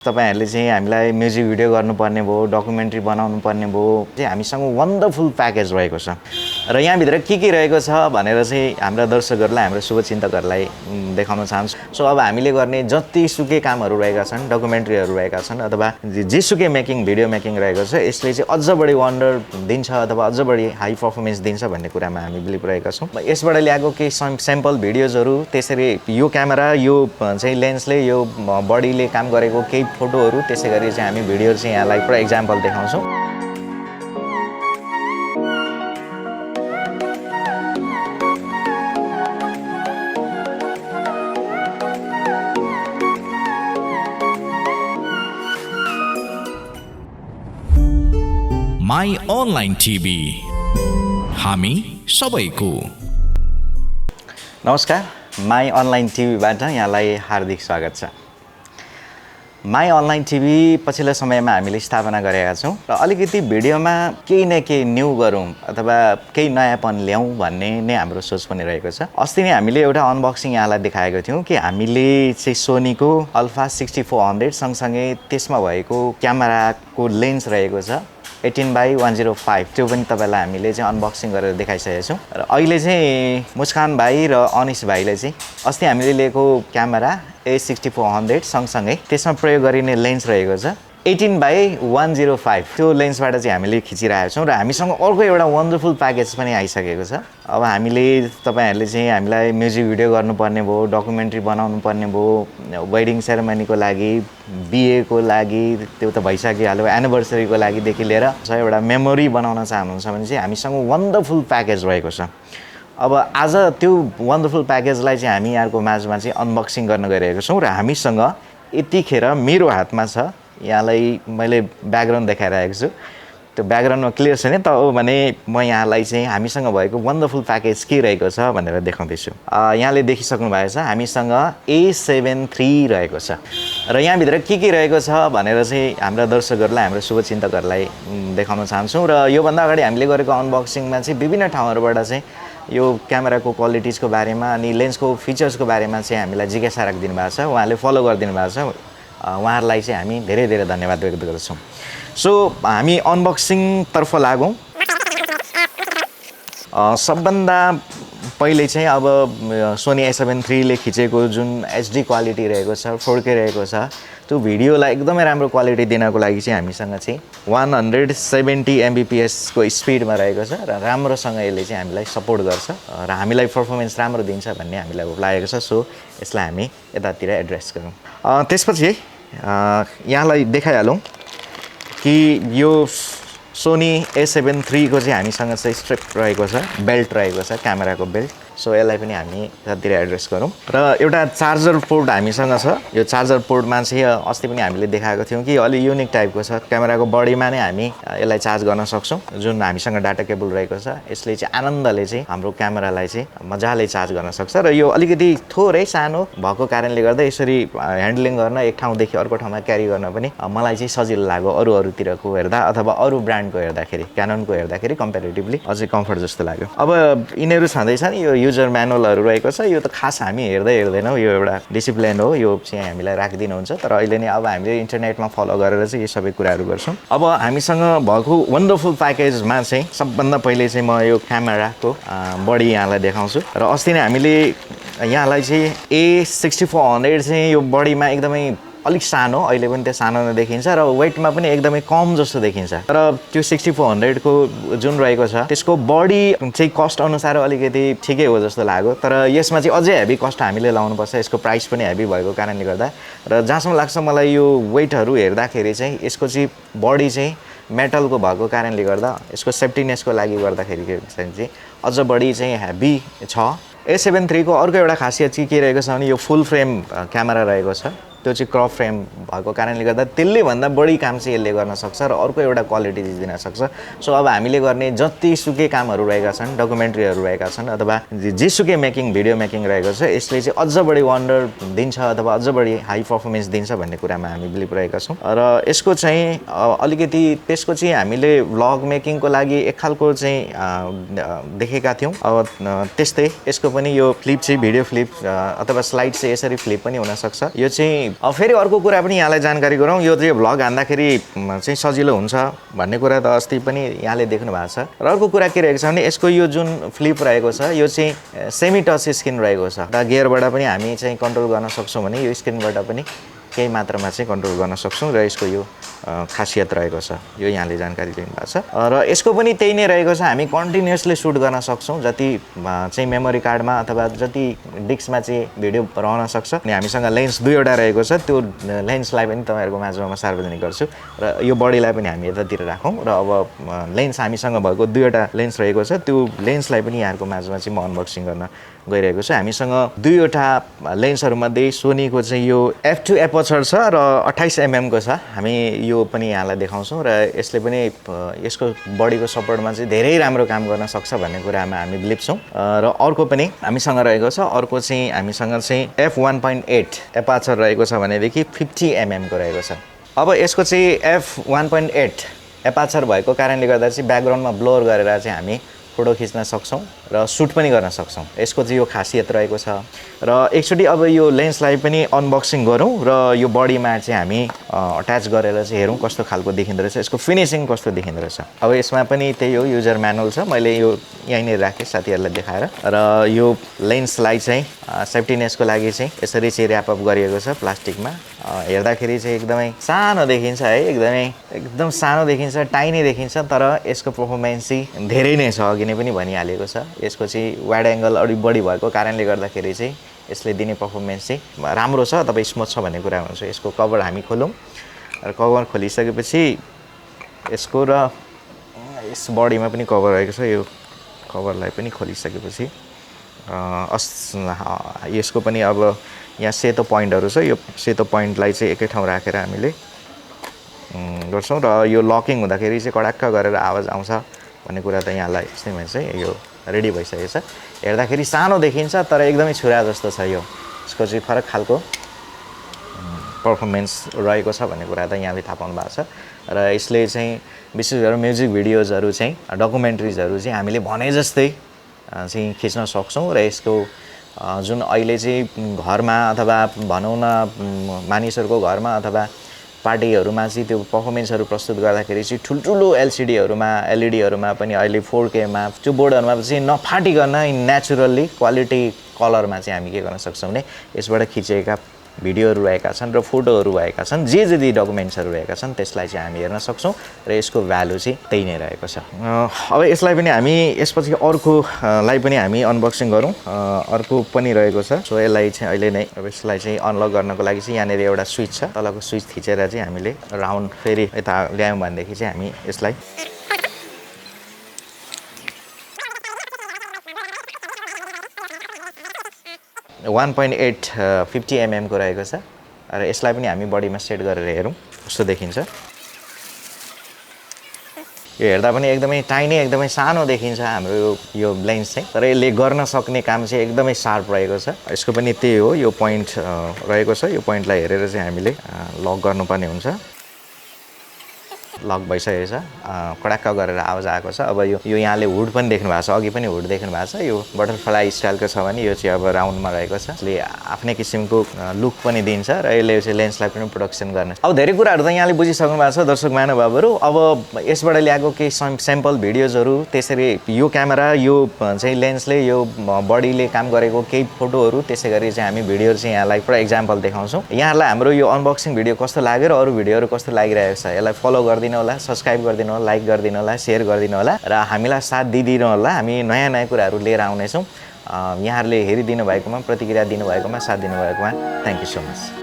तपाईहरुले चाहिँ हामीलाई म्युजिक भिडियो गर्नुपर्ने भयो, डकुमेन्ट्री बनाउनु पर्ने भयो। चाहिँ हामीसँग वन्डरफुल प्याकेज रहेको छ र यहाँ भित्र के रहेको छ भनेर चाहिँ हाम्रा दर्शकहरुलाई, हाम्रो शुभचिन्तकहरुलाई देखाउन चाहन्छु। सो अब हामीले गर्ने जति सुकै कामहरु रहेका छन्, डकुमेन्ट्रीहरु रहेका छन् अथवा जेसुकै मेकिङ भिडियो मेकिङ रहेको छ, यसले चाहिँ अझ बढी वन्डर दिन्छ अथवा अझ बढी हाई परफर्मेन्स दिन्छ भन्ने कुरामा हामी बिलिभ रहेका छौं। यसबाट ल्याएको केही स्याम्पल भिडियोजहरु, त्यसरी यो क्यामेरा, यो चाहिँ लेन्सले, यो बडीले काम गरेको केही फोटोहरु, त्यसैगरी चाहिँ हामी भिडियोहरु चाहिँ यहाँलाई फर एक्जाम्पल देखाउँछौं। माई अनलाइन टिभी, हामी सबैको। नमस्कार, माई अनलाइन टिभीबाट यहाँलाई हार्दिक स्वागत छ। माई अनलाइन टिभी पछिल्लो समयमा हामीले स्थापना गरेका छौं र अलिकति भिडियोमा केही न केही न्यू गरौँ अथवा केही नयाँपन ल्याउँ भन्ने नै हाम्रो सोच पनि रहेको छ। अस्ति नै हामीले एउटा अनबक्सिङ यहाँलाई देखाएको थियौं कि हामीले चाहिँ सोनीको अल्फा 6400 सँगसँगै त्यसमा भएको क्यामेराको लेन्स रहेको छ 18x105, त्यो पनि तपाईलाई हामीले चाहिँ अनबक्सिङ गरेर देखाइसकेका छौं। र अहिले चाहिँ मुस्कान भाइ र अनिश भाइले चाहिँ अस्ति हामीले लिएको क्यामेरा A6400 सँगसँगै त्यसमा प्रयोग गरिने लेन्स रहेको छ 18x105, त्यो लेन्सबाट चाहिँ हामीले खिचिरहेका छौं र हामीसँग अर्को एउटा वन्डरफुल प्याकेज पनि आइसकेको छ। अब हामीले तपाईहरुले चाहिँ हामीलाई म्युजिक भिडियो गर्नुपर्ने भयो, डकुमेन्ट्री बनाउनु पर्ने भयो, वेडिङ सेरेमनीको लागि, बिहेको लागि, त्यो त भइसकिहाल्यो, एनिभर्सरीको लागि देखि लिएर एउटा मेमोरी बनाउन चाहनुहुन्छ भने चाहिँ हामीसँग वन्डरफुल प्याकेज रहेको छ। अब आज त्यो वन्डरफुल प्याकेजलाई चाहिँ हामी यहाँको माझमा चाहिँ अनबक्सिङ गर्न गइरहेको छौं र हामीसँग यतिखेर मेरो हातमा छ, यहाँलाई मैले ब्याकग्राउन्ड देखाइरहेको छु, त्यो ब्याकग्राउन्डमा क्लियर छैन त हो भने म यहाँलाई चाहिँ हामीसँग भएको वन्डरफुल प्याकेज के रहेको छ भनेर देखाउँदैछु। यहाँले देखिसक्नु भएको छ हामीसँग A7Iii रहेको छ र यहाँ भित्र के रहेको छ भनेर चाहिँ हाम्रा दर्शकहरुलाई, हाम्रो शुभचिन्तकहरुलाई देखाउन चाहन्छौं। र यो भन्दा अगाडि हामीले गरेको अनबक्सिङमा चाहिँ विभिन्न ठाउँहरुबाट चाहिँ यो क्यामेराको क्वालिटिजको बारेमा अनि लेन्सको फिचर्सको बारेमा चाहिँ हामीलाई जिज्ञासा राखिदिनु भएको छ, उहाँले फलो गरिदिनु भएको छ। उहाँहरुलाई चाहिँ हामी धेरै धेरै धन्यवाद व्यक्त गर्छौं। सो हामी अनबक्सिङ तर्फ लागौं। सबभन्दा पहिले चाहिँ अब सोनी A7Iii ले खिचेको जुन HD क्वालिटी रहेको छ, 4K रहेको छ, त्यो भिडियोलाई एकदमै राम्रो क्वालिटी दिनको लागि चाहिँ हामीसँग चाहिँ 170 Mbps को स्पिडमा रहेको छ र राम्रोसँग यसले चाहिँ हामीलाई सपोर्ट गर्छ र हामीलाई परफर्मेन्स राम्रो दिन्छ भन्ने हामीलाई लागेको छ। सो यसलाई हामी यतातिर एड्रेस गरौँ। त्यसपछि यहाँलाई देखाइहालौँ कि यो सोनी A7Iii को चाहिँ हामीसँग चाहिँ स्ट्रिप रहेको छ, बेल्ट रहेको छ, क्यामेराको बेल्ट। सो यसलाई पनि हामी यतातिर एड्रेस गरौँ र एउटा चार्जर पोर्ट हामीसँग छ। यो चार्जर पोर्टमा चाहिँ अस्ति पनि हामीले देखाएको थियौँ कि अलि युनिक टाइपको छ, क्यामेराको बडीमा नै हामी यसलाई चार्ज गर्न सक्छौँ, जुन हामीसँग डाटा केबल रहेको छ। यसले चाहिँ आनन्दले चाहिँ हाम्रो क्यामेरालाई चाहिँ मजाले चार्ज गर्न सक्छ र यो अलिकति थोरै सानो भएको कारणले गर्दा यसरी ह्यान्डलिङ गर्न, एक ठाउँदेखि अर्को ठाउँमा क्यारी गर्न पनि मलाई चाहिँ सजिलो लाग्यो अरूतिरको हेर्दा अथवा अरू ब्रान्डको हेर्दाखेरि, क्याननको हेर्दाखेरि कम्पेरिटिभली अझै कम्फर्ट जस्तो लाग्यो। अब यिनीहरू छँदैछन्, यो युजर म्यानुअलहरु रहेको छ। यो त खास हामी हेर्दैनौँ, यो एउटा डिसिप्लिन हो, यो चाहिँ हामीलाई राखिदिनुहुन्छ। तर अहिले नै अब हामीले इन्टरनेटमा फलो गरेर चाहिँ यो सबै कुराहरू गर्छौँ। अब हामीसँग भएको वन्डरफुल प्याकेजमा चाहिँ सबभन्दा पहिले चाहिँ म यो क्यामेराको बडी यहाँलाई देखाउँछु। र अस्ति नै हामीले यहाँलाई चाहिँ A6400 चाहिँ यो बडीमा एकदमै अलिक सानो, अहिले पनि त्यो सानो नै देखिन्छ र वेटमा पनि एकदमै कम जस्तो देखिन्छ। तर त्यो 6400 को जुन रहेको छ त्यसको बडी चाहिँ कस्ट अनुसार अलिकति ठिकै हो जस्तो लाग्यो। तर यसमा चाहिँ अझै हेभी कस्ट हामीले लाउनुपर्छ, यसको प्राइस पनि हेभी भएको कारणले गर्दा। र जहाँसम्म लाग्छ मलाई यो वेटहरू हेर्दाखेरि चाहिँ यसको चाहिँ बडी चाहिँ मेटलको भएको कारणले गर्दा, यसको सेफ्टीनेसको लागि गर्दाखेरि चाहिँ अझ बढी चाहिँ हेभी छ। A7Iii को अर्को एउटा खासियत चाहिँ के रहेको छ भने यो फुल फ्रेम क्यामेरा रहेको छ, त्यो चाहिँ क्रप फ्रेम भएको कारणले गर्दा त्यसले भन्दा बढी काम चाहिँ यसले गर्न सक्छ र अर्को एउटा क्वालिटी दिन सक्छ। सो अब हामीले गर्ने जति सुकै कामहरु रहेका छन्, डकुमेन्ट्रीहरु रहेका छन् अथवा जेसुकै मेकिङ भिडियो मेकिङ रहेको छ, यसले चाहिँ अझ बढी वन्डर दिन्छ अथवा अझ बढी हाई परफर्मेन्स दिन्छ भन्ने कुरामा हामी बिलिभ रहेका छौं। र यसको चाहिँ अलिकति त्यसको चाहिँ हामीले भ्लग मेकिङको लागि एक खालको चाहिँ देखेका थियौं। अब त्यस्तै यसको पनि यो फ्लिप चाहिँ भिडियो फ्लिप अथवा स्लाइड चाहिँ यसरी फ्लिप पनि हुन सक्छ। यो चाहिँ फेरि अर्को कुरा पनि यहाँलाई जानकारी गरौँ, यो चाहिँ भ्लग हान्दाखेरि चाहिँ सजिलो हुन्छ भन्ने कुरा त अस्ति पनि यहाँले देख्नु भएको छ। र अर्को कुरा के रहेको छ भने यसको यो जुन फ्लिप रहेको छ यो चाहिँ सेमी टच स्क्रिन रहेको छ र गियरबाट पनि हामी चाहिँ कन्ट्रोल गर्न सक्छौँ भने यो स्क्रिनबाट पनि केही मात्रामा चाहिँ कन्ट्रोल गर्न सक्छौँ र यसको यो खासियत रहेको छ, यो यहाँले जानकारी लिनु भएको छ। र यसको पनि त्यही नै रहेको छ, हामी कन्टिन्युसली सुट गर्न सक्छौँ, जति चाहिँ मेमोरी कार्डमा अथवा जति डिस्कमा चाहिँ भिडियो रहन सक्छ। अनि हामीसँग लेन्स दुईवटा रहेको छ, त्यो लेन्सलाई पनि तपाईँहरूको माझमा म सार्वजनिक गर्छु र यो बडीलाई पनि हामी यतातिर राखौँ। र अब लेन्स हामीसँग भएको दुईवटा लेन्स रहेको छ, त्यो लेन्सलाई पनि यहाँहरूको माझमा चाहिँ म अनबक्सिङ गर्न गइरहेको छु। हामीसँग दुईवटा लेन्सहरूमध्ये सोनीको चाहिँ यो F2 एपर्चर छ र 28 mm को छ, हामी यो पनि यहाँलाई देखाउँछौँ र यसले पनि यसको बडीको सपोर्टमा चाहिँ धेरै राम्रो काम गर्न सक्छ भन्ने कुरामा हामी बिलिभ छौँ। र अर्को पनि हामीसँग रहेको छ, अर्को चाहिँ हामीसँग चाहिँ F1.8 एपर्चर रहेको छ भनेदेखि 50 mm को रहेको छ। अब यसको चाहिँ F1.8 एपर्चर भएको कारणले गर्दा चाहिँ ब्याकग्राउन्डमा ब्लोर गरेर चाहिँ हामी फोटो खिच्न सक्छौँ र सुट पनि गर्न सक्छौँ, यसको चाहिँ यो खासियत रहेको छ। र एकचोटि अब यो लेन्सलाई पनि अनबक्सिङ गरौँ र यो बडीमा चाहिँ हामी अट्याच गरेर चाहिँ हेरौँ कस्तो खालको देखिँदो रहेछ, यसको फिनिसिङ कस्तो देखिँदो रहेछ। अब यसमा पनि त्यही हो, युजर म्यानुअल छ, मैले यो यहीँनिर राखेँ साथीहरूलाई देखाएर। र यो लेन्सलाई चाहिँ सेफ्टीनेसको लागि चाहिँ यसरी चाहिँ ऱ्यापअप गरिएको छ प्लास्टिकमा। हेर्दाखेरि चाहिँ एकदमै सानो देखिन्छ है, एकदम सानो देखिन्छ, टाइनी देखिन्छ, तर यसको पर्फर्मेन्स चाहिँ धेरै नै छ। अघि नै पनि भनिहालेको छ, यसको चाहिँ वाइड एङ्गल अलिक बढी भएको कारणले गर्दाखेरि चाहिँ यसले दिने पर्फर्मेन्स चाहिँ राम्रो छ, तपाईँ स्मुथ छ भन्ने कुरा हुन्छ। यसको कभर हामी खोलौँ र कभर खोलिसकेपछि यसको र यस बडीमा पनि कभर रहेको छ, यो कभरलाई पनि खोलिसकेपछि यसको पनि अब यहाँ सेतो पोइन्टहरू छ, यो सेतो पोइन्टलाई चाहिँ एकै ठाउँ राखेर हामीले गर्छौँ र यो लकिङ हुँदाखेरि चाहिँ कडाक्क गरेर आवाज आउँछ भन्ने कुरा त यहाँलाई यस्तैमा चाहिँ यो रेडी भइसकेको छ। हेर्दाखेरि सानो देखिन्छ तर एकदमै छुरा जस्तो छ, यो यसको चाहिँ फरक खालको पर्फर्मेन्स रहेको छ भन्ने कुरा त यहाँले थाहा पाउनु भएको छ। र यसले चाहिँ विशेष गरेर म्युजिक भिडियोजहरू चाहिँ डकुमेन्ट्रिजहरू चाहिँ हामीले भने जस्तै चाहिँ खिच्न सक्छौँ। र यसको जुन अहिले चाहिँ घरमा अथवा भनौँ न मानिसहरूको घरमा अथवा पार्टीहरूमा चाहिँ त्यो पर्फर्मेन्सहरू प्रस्तुत गर्दाखेरि चाहिँ ठुल्ठुलो एलसिडीहरूमा एलइडीहरूमा पनि अहिले 4Kमा त्यो बोर्डहरूमा चाहिँ नफाटिकन नेचुरल्ली क्वालिटी कलरमा चाहिँ हामी के गर्न सक्छौँ भने यसबाट खिचेका भिडियोहरू रहेका छन् र फोटोहरू भएका छन्, जे जति डकुमेन्ट्सहरू रहेका छन् त्यसलाई चाहिँ हामी हेर्न सक्छौँ र यसको भ्यालु चाहिँ त्यही नै रहेको छ। अब यसलाई पनि हामी यसपछि अर्कोलाई पनि हामी अनबक्सिङ गरौँ, अर्को पनि रहेको छ। सो यसलाई चाहिँ अहिले नै अब यसलाई चाहिँ अनलक गर्नको लागि चाहिँ यहाँनिर एउटा स्विच छ, तलको स्विच थिचेर चाहिँ हामीले राउन्ड फेरि यता ल्यायौँ भनेदेखि चाहिँ हामी यसलाई 1.8 50 mm को रहेको छ र यसलाई पनि हामी बडीमा सेट गरेर हेरौँ कस्तो देखिन्छ। यो हेर्दा पनि एकदमै टाइनी एकदमै सानो देखिन्छ हाम्रो यो लेन्स चाहिँ, तर यसले गर्न सक्ने काम चाहिँ एकदमै शार्प रहेको छ। यसको पनि त्यही हो, यो पोइन्ट रहेको छ, यो पोइन्टलाई हेरेर चाहिँ हामीले लक गर्नुपर्ने हुन्छ। लक भइसकेको छ, कडाक्क गरेर आवाज आएको छ। अब यो यहाँले हुड पनि देख्नु भएको छ, अघि पनि हुड देख्नु भएको छ, यो बटरफ्लाई स्टाइलको छ भने यो चाहिँ अब राउन्डमा रहेको छ। यसले आफ्नै किसिमको लुक पनि दिन्छ र यसले चाहिँ लेन्सलाई पनि प्रोटेक्सन गर्ने। अब धेरै कुराहरू त यहाँले बुझिसक्नु भएको छ दर्शक महानुभावहरू। अब यसबाट ल्याएको केही स्याम्पल भिडियोजहरू, त्यसरी यो क्यामेरा यो चाहिँ लेन्सले यो बडीले काम गरेको केही फोटोहरू, त्यसै गरी चाहिँ हामी भिडियोहरू चाहिँ यहाँलाई पुरा एक्जाम्पल देखाउँछौँ। यहाँहरूलाई हाम्रो यो अनबक्सिङ भिडियो कस्तो लाग्यो र अरू भिडियोहरू कस्तो लागिरहेको छ यसलाई फलो गरिदिनु होला, सब्सक्राइब गरिदिनु होला, लाइक गरिदिनु होला, सेयर गरिदिनु होला र हामीलाई साथ दिइदिनु होला। हामी नयाँ नयाँ कुराहरू लिएर आउनेछौँ। यहाँहरूले हेरिदिनु भएकोमा, प्रतिक्रिया दिनुभएकोमा, साथ दिनुभएकोमा थ्याङ्क यू सो मच।